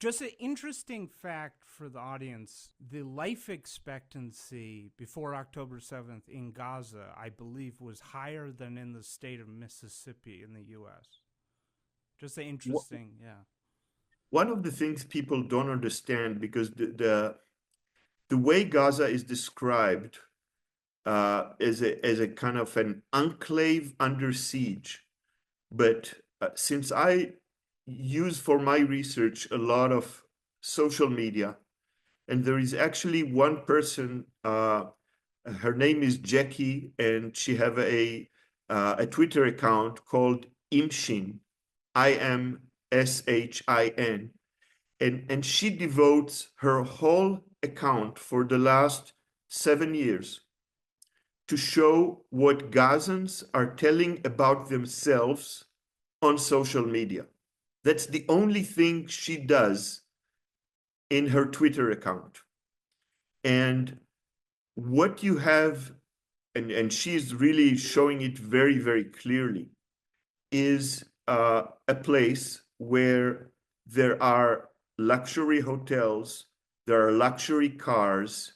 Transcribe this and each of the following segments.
Just an interesting fact for the audience, the life expectancy before October 7th in Gaza, I believe, was higher than in the state of Mississippi in the U.S. Just an interesting, yeah. One of the things people don't understand, because the way Gaza is described as a kind of an enclave under siege, but since I use for my research a lot of social media, and there is actually one person, her name is Jackie, and she have a Twitter account called Imshin, Imshin, and she devotes her whole account for the last 7 years to show what Gazans are telling about themselves on social media. That's the only thing she does in her Twitter account. And what you have, and she's really showing it very, very clearly, is a place where there are luxury hotels, there are luxury cars,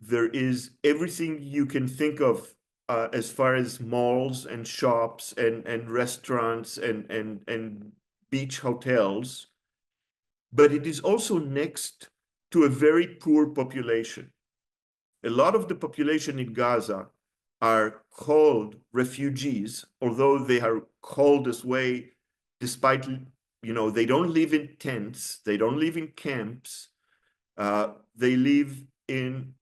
there is everything you can think of as far as malls and shops and restaurants and beach hotels, but it is also next to a very poor population. A lot of the population in Gaza are called refugees, although they are called this way despite, they don't live in tents, they don't live in camps, they live in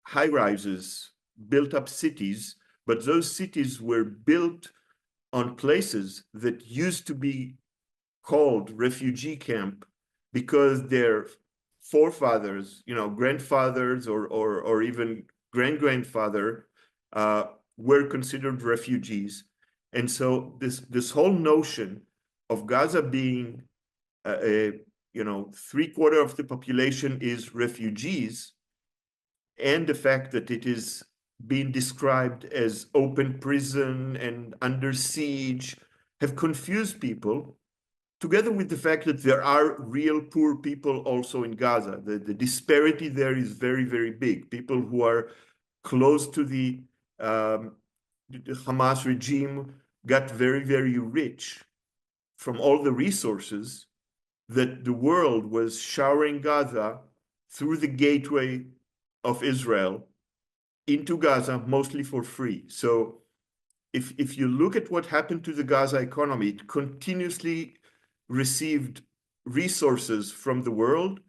high rises, built up cities, but those cities were built on places that used to be called refugee camp because their forefathers, grandfathers or even grandfather were considered refugees. And so this whole notion of Gaza being three-quarter of the population is refugees, and the fact that it is being described as open prison and under siege have confused people, together with the fact that there are real poor people also in Gaza. The disparity there is very, very big. People who are close to the Hamas regime got very, very rich from all the resources that the world was showering Gaza through the gateway of Israel into Gaza, mostly for free. So if you look at what happened to the Gaza economy, it continuously received resources from the world.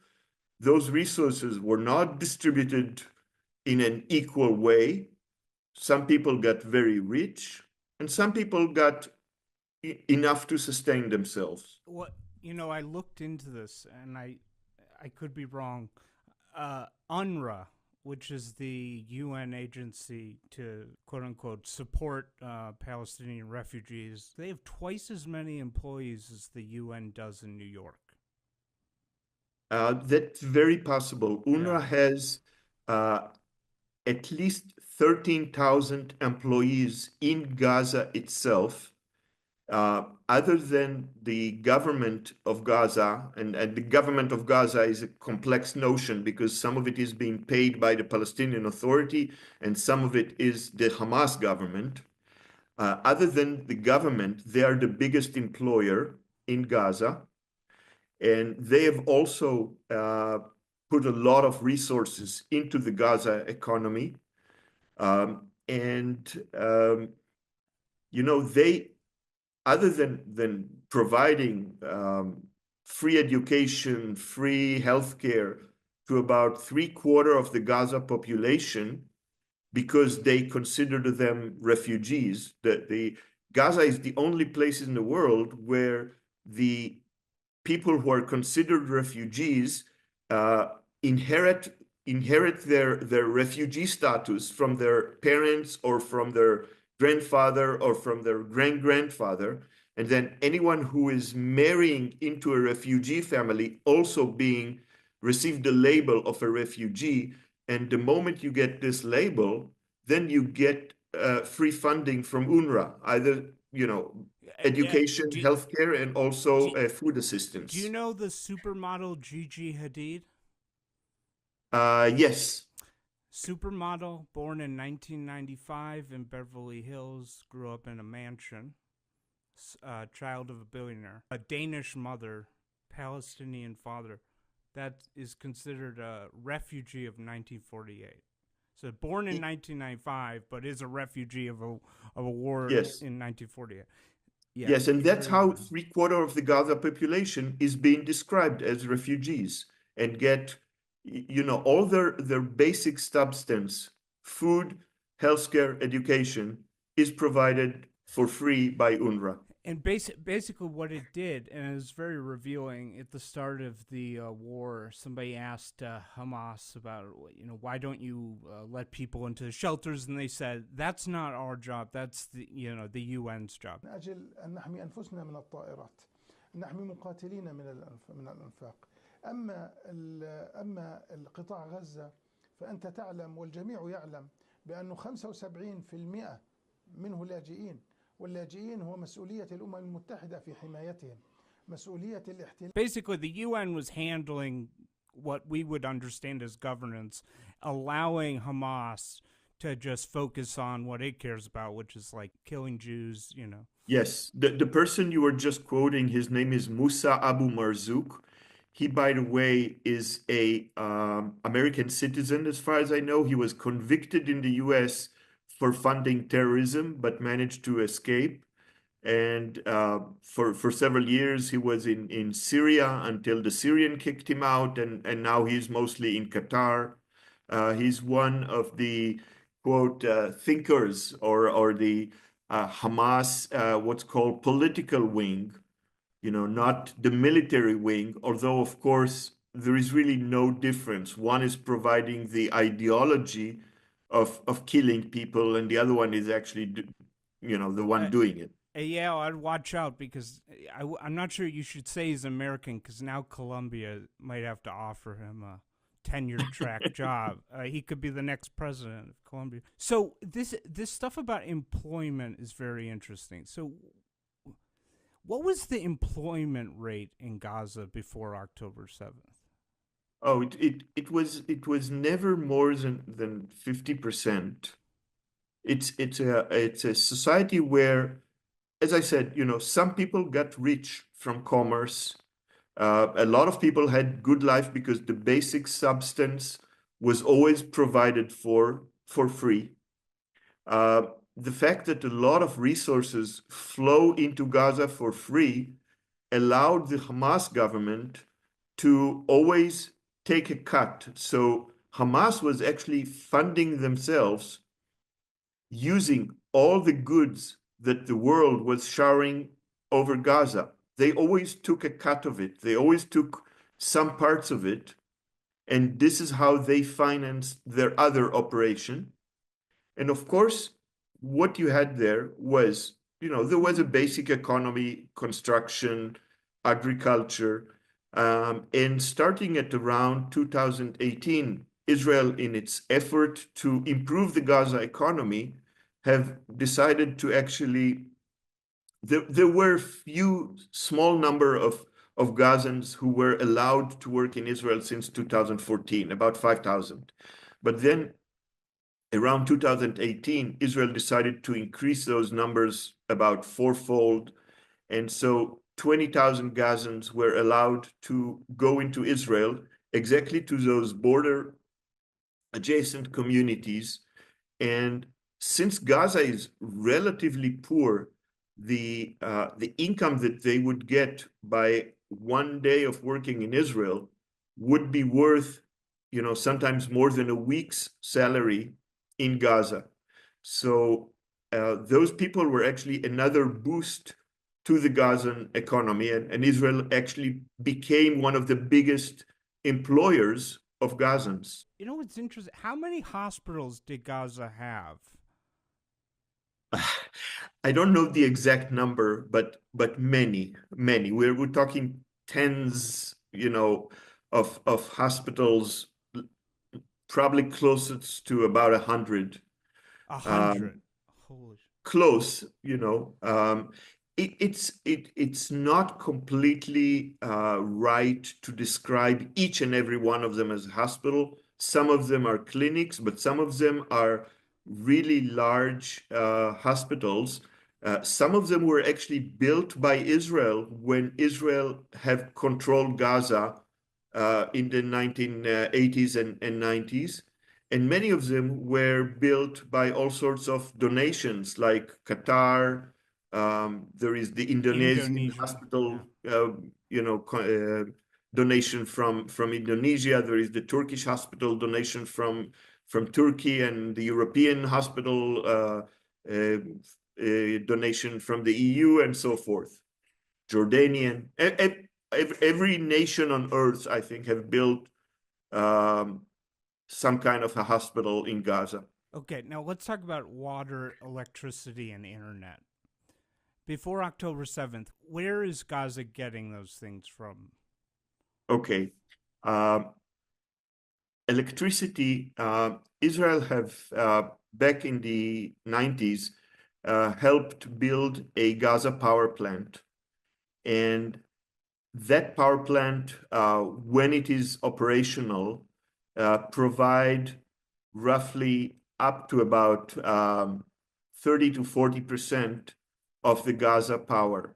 Those resources were not distributed in an equal way. Some people got very rich, and some people got enough to sustain themselves. What I looked into this, and I could be wrong. UNRWA, which is the UN agency to quote unquote support Palestinian refugees, they have twice as many employees as the UN does in New York. That's very possible. UNRWA has at least 13,000 employees in Gaza itself. Other than the government of Gaza, and the government of Gaza is a complex notion because some of it is being paid by the Palestinian Authority and some of it is the Hamas government. Other than the government, they are the biggest employer in Gaza, and they have also put a lot of resources into the Gaza economy. They, other than providing free education, free healthcare to about three-quarter of the Gaza population, because they consider them refugees. Gaza is the only place in the world where the people who are considered refugees inherit their refugee status from their parents or from their grandfather or from their grandfather, and then anyone who is marrying into a refugee family also being received the label of a refugee. And the moment you get this label, then you get free funding from UNRWA, either education, Do, healthcare, and also do, food do you assistance. know the supermodel Gigi Hadid? Yes, Supermodel, born in 1995 in Beverly Hills, grew up in a mansion, child of a billionaire, a Danish mother, Palestinian father. That is considered a refugee of 1948. So born in y- 1995, but is a refugee of a war yes, in 1948. Yeah, yes, and that's very. how 3/4 of the Gaza population is being described as refugees and get, all their basic substance, food, healthcare, education, is provided for free by UNRWA. And basically, what it did, and it was very revealing at the start of the war. Somebody asked Hamas about, why don't you let people into the shelters, and they said that's not our job. That's the UN's job. من أجل أن نحمي أنفسنا من الطائرات، نحمي مقاتلين من الأنفاق. أما القطاع غزة فأنت تعلم والجميع يعلم بأنه 75% منه لاجئين، واللاجئين هو مسؤولية الأمم المتحدة في حمايتهم. مسؤولية الاحتلال. Basically, the UN was handling what we would understand as governance, allowing Hamas to just focus on what it cares about, which is like killing Jews. Yes, the person you were just quoting, his name is Musa Abu Marzouk. He, by the way, is a American citizen, as far as I know. He was convicted in the U.S. for funding terrorism, but managed to escape. And for several years, he was in Syria until the Syrian kicked him out, and now he's mostly in Qatar. He's one of the quote thinkers or the Hamas, what's called political wing, not the military wing, although, of course, there is really no difference. One is providing the ideology of killing people, and the other one is actually, the one doing it. Yeah, I'd watch out because I'm not sure you should say he's American because now Colombia might have to offer him a tenure track job. He could be the next president of Colombia. So this stuff about employment is very interesting. So what was the employment rate in Gaza before October 7th? Oh, it was never more than 50%. It's a society where, as I said, some people got rich from commerce. A lot of people had good life because the basic substance was always provided for free. The fact that a lot of resources flow into Gaza for free allowed the Hamas government to always take a cut. So Hamas was actually funding themselves using all the goods that the world was showering over Gaza. They always took a cut of it. They always took some parts of it. And this is how they financed their other operation. And of course, what you had there was, there was a basic economy, construction, agriculture. And starting at around 2018, Israel, in its effort to improve the Gaza economy, have decided to actually, there were few small number of Gazans who were allowed to work in Israel since 2014, about 5,000. But then around 2018, Israel decided to increase those numbers about fourfold. And so 20,000 Gazans were allowed to go into Israel, exactly to those border adjacent communities. And since Gaza is relatively poor, the income that they would get by one day of working in Israel would be worth, sometimes more than a week's salary in Gaza. So those people were actually another boost to the Gazan economy, and Israel actually became one of the biggest employers of Gazans. You know what's interesting? How many hospitals did Gaza have? I don't know the exact number, but many, many. We're talking tens, of hospitals, probably closest to about 100. 100. Holy. Close, It's not completely right to describe each and every one of them as a hospital. Some of them are clinics, but some of them are really large hospitals. Some of them were actually built by Israel when Israel have controlled Gaza in the 1980s and 90s. And many of them were built by all sorts of donations, like Qatar. There is the Indonesian Indonesia. hospital, Yeah. Donation from Indonesia. There is the Turkish hospital donation from Turkey, and the European hospital donation from the EU, and so forth. Jordanian. Every nation on earth, I think, have built some kind of a hospital in Gaza. Okay, now let's talk about water, electricity, and internet. Before October 7th, where is Gaza getting those things from? Okay. Electricity, Israel have, back in the 90s, helped build a Gaza power plant. And that power plant, when it is operational, provide roughly up to about 30 to 40% of the Gaza power.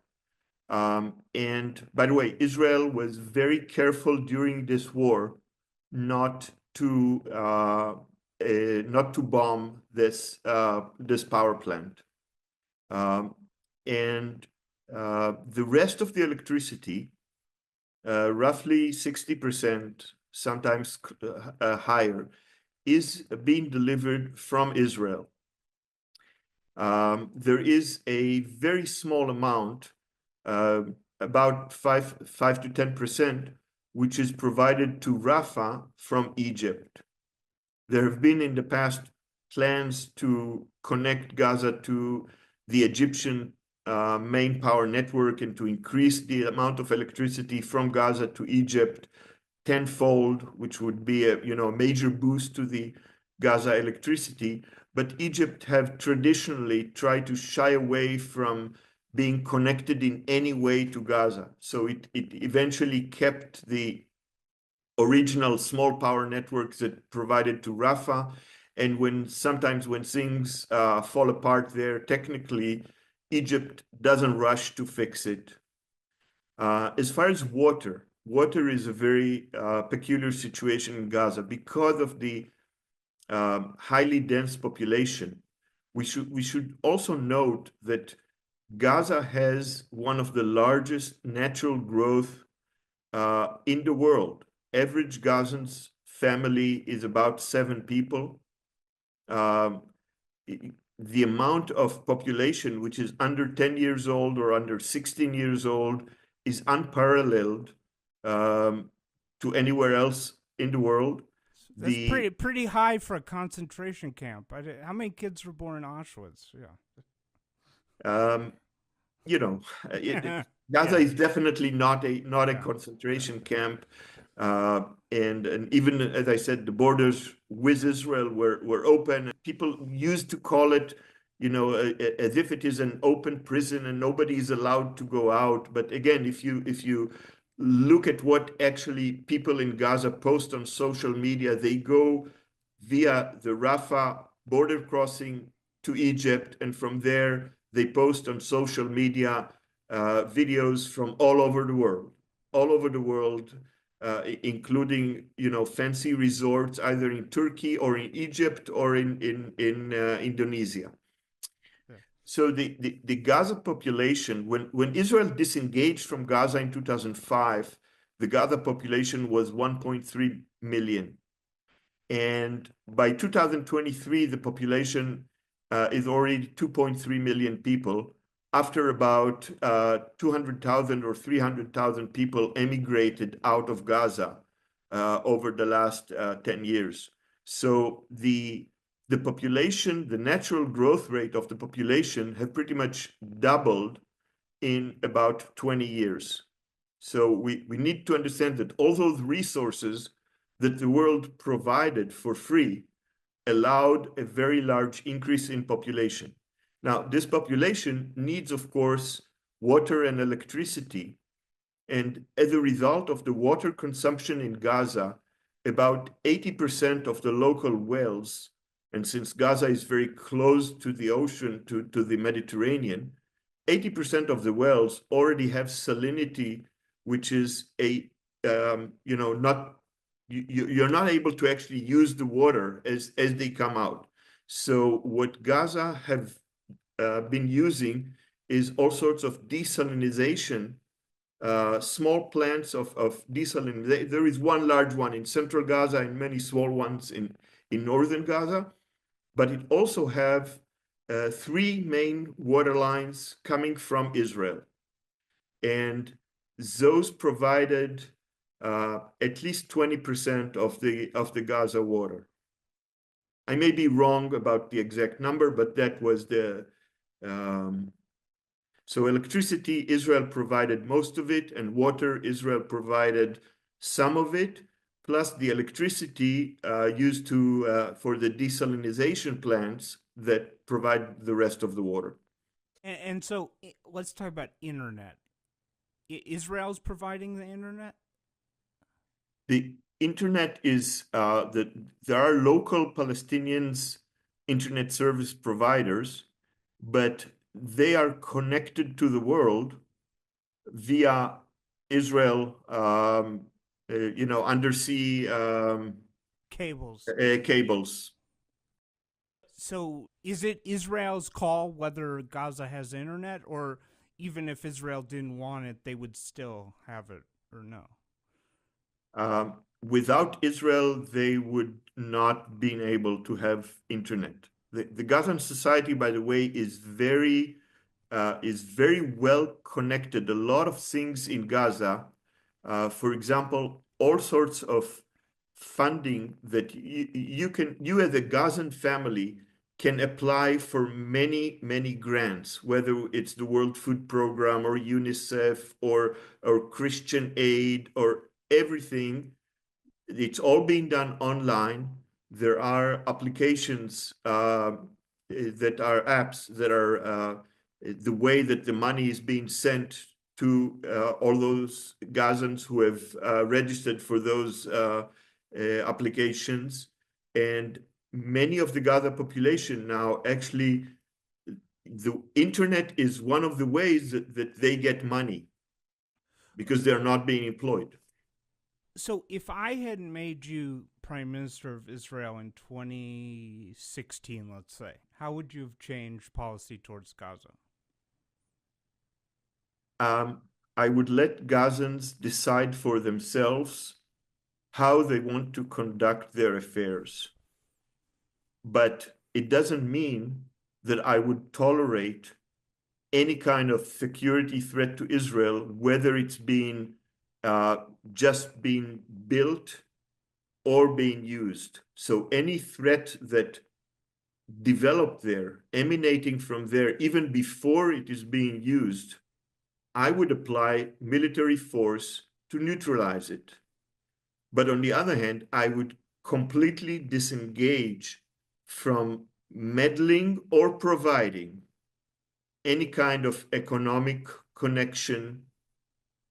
And by the way, Israel was very careful during this war not to bomb this power plant. And the rest of the electricity, roughly 60%, sometimes higher, is being delivered from Israel. There is a very small amount, about 5 to 10%, which is provided to Rafah from Egypt. There have been in the past plans to connect Gaza to the Egyptian main power network and to increase the amount of electricity from Gaza to Egypt tenfold, which would be a major boost to the Gaza electricity. But Egypt have traditionally tried to shy away from being connected in any way to Gaza. So it eventually kept the original small power networks that provided to Rafah. And sometimes when things fall apart there, technically, Egypt doesn't rush to fix it. As far as water is a very peculiar situation in Gaza because of the highly dense population. We should also note that Gaza has one of the largest natural growth in the world. Average Gazan's family is about 7 people. The amount of population which is under 10 years old or under 16 years old is unparalleled to anywhere else in the world. That's pretty high for a concentration camp. How many kids were born in Auschwitz? Yeah. Gaza is definitely not a concentration camp. And even, as I said, the borders with Israel were open. People used to call it, as if it is an open prison and nobody is allowed to go out. But again, if you look at what actually people in Gaza post on social media, they go via the Rafah border crossing to Egypt, and from there they post on social media videos from all over the world, including fancy resorts either in Turkey or in Egypt or in Indonesia. So the Gaza population, when Israel disengaged from Gaza in 2005, the Gaza population was 1.3 million. And by 2023, the population is already 2.3 million people, after about 200,000 or 300,000 people emigrated out of Gaza over the last 10 years. So the population, the natural growth rate of the population have pretty much doubled in about 20 years. So we need to understand that all those resources that the world provided for free allowed a very large increase in population. Now, this population needs, of course, water and electricity. And as a result of the water consumption in Gaza, about 80% of the local wells, and since Gaza is very close to the ocean, to the Mediterranean, 80% of the wells already have salinity, which is you're not able to actually use the water as they come out. So what Gaza have been using is all sorts of desalinization, small plants of desalination. There is one large one in central Gaza and many small ones in northern Gaza, but it also have three main water lines coming from Israel. And those provided at least 20% of the Gaza water. I may be wrong about the exact number, but that was the so electricity, Israel provided most of it, and water, Israel provided some of it, plus the electricity used for the desalinization plants that provide the rest of the water. And so let's talk about internet. Israel's providing the internet? The internet is there are local Palestinians internet service providers, but they are connected to the world via Israel, undersea Cables. cables. So is it Israel's call whether Gaza has internet, or even if Israel didn't want it, they would still have it, or no? Without Israel, they would not been able to have internet. The Gazan society, by the way, is very well connected. A lot of things in Gaza, for example, all sorts of funding that you as a Gazan family can apply for many grants, whether it's the World Food Program or UNICEF or Christian Aid or everything. It's all being done online. There are applications that are apps that are the way that the money is being sent to all those Gazans who have registered for those applications. And many of the Gaza population now actually, the internet is one of the ways that they get money because they're not being employed. So if I had made you Prime Minister of Israel in 2016, let's say, how would you have changed policy towards Gaza? I would let Gazans decide for themselves how they want to conduct their affairs. But it doesn't mean that I would tolerate any kind of security threat to Israel, whether it's being just being built or being used. So any threat that developed there, emanating from there, even before it is being used, I would apply military force to neutralize it. But on the other hand, I would completely disengage from meddling or providing any kind of economic connection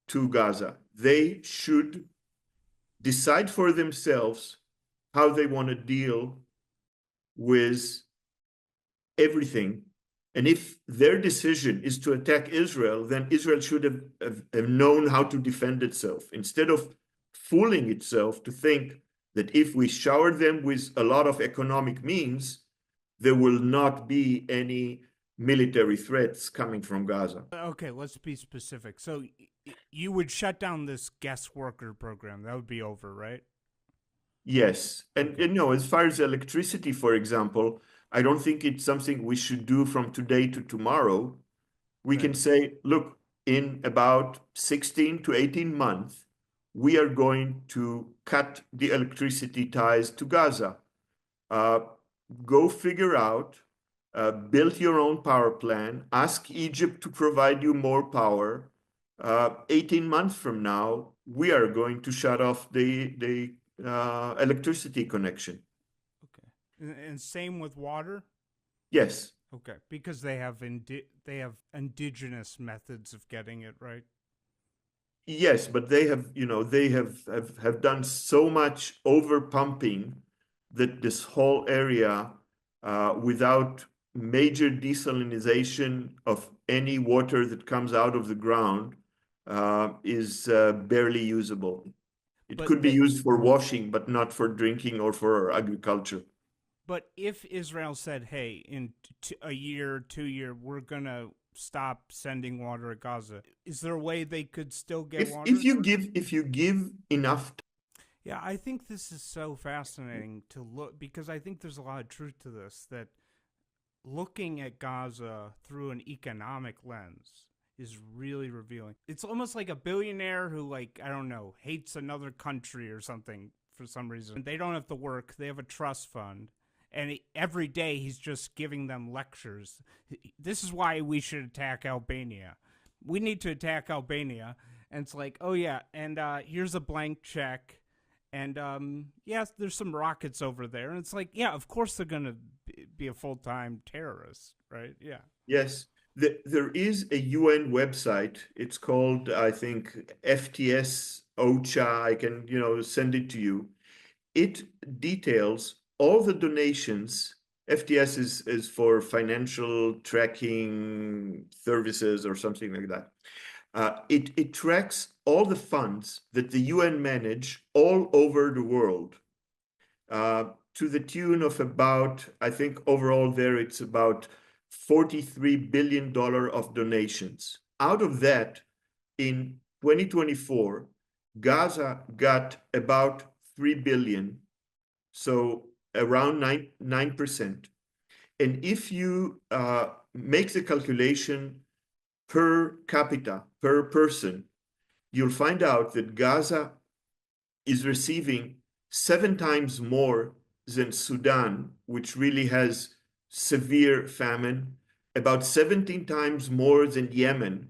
to Gaza. They should decide for themselves how they want to deal with everything. And if their decision is to attack Israel, then Israel should have known how to defend itself, instead of fooling itself to think that if we shower them with a lot of economic means, there will not be any military threats coming from Gaza. Okay, let's be specific. So you would shut down this guest worker program. That would be over, right? Yes. And as far as electricity, for example, I don't think it's something we should do from today to tomorrow. We can say, look, in about 16 to 18 months, we are going to cut the electricity ties to Gaza. Go figure out, build your own power plant, ask Egypt to provide you more power. 18 months from now, we are going to shut off the electricity connection. Okay. And same with water? Yes. Okay, because they have indigenous methods of getting it, right? Yes, but they have, they have done so much over pumping that this whole area, without major desalinization of any water that comes out of the ground, is barely usable. It But could be used for washing, but not for drinking or for agriculture. But if Israel said, "Hey, in a year, 2 year, we're gonna stop sending water to Gaza," is there a way they could still get If water? if you give enough. Yeah, I think this is so fascinating to look, because I think there's a lot of truth to this, that looking at Gaza through an economic lens is really revealing. It's almost like a billionaire who, like, I don't know, hates another country or something for some reason. They don't have to work. They have a trust fund. And every day he's just giving them lectures. This is why we should attack Albania. We need to attack Albania. And it's like, oh yeah, and here's a blank check. And yes, there's some rockets over there. And it's like, yeah, of course they're going to be a full-time terrorist, right? Yeah. Yes, there is a UN website. It's called, I think, FTS OCHA. I can, send it to you. It details all the donations. FTS is for financial tracking services or something like that. It tracks all the funds that the UN manage all over the world, to the tune of about, I think overall there it's about $43 billion of donations. Out of that, in 2024, Gaza got about 3 billion, so around 9%. And if you make the calculation per capita, per person, you'll find out that Gaza is receiving 7 times more than Sudan, which really has severe famine, about 17 times more than Yemen,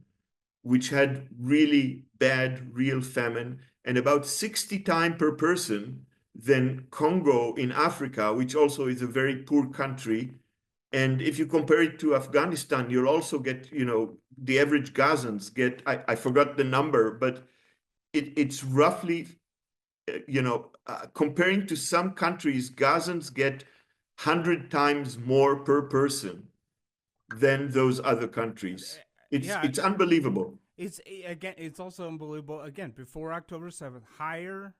which had really bad real famine, and about 60 times per person than Congo in Africa, which also is a very poor country. And if you compare it to Afghanistan, you'll also get, the average Gazans get, I forgot the number, but it's roughly, comparing to some countries, Gazans get 100 times more per person than those other countries. It's unbelievable. It's also unbelievable. Again, before October 7th, higher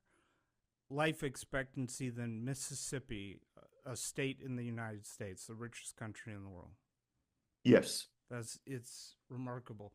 life expectancy than Mississippi, a state in the United States, the richest country in the world. Yes. It's remarkable.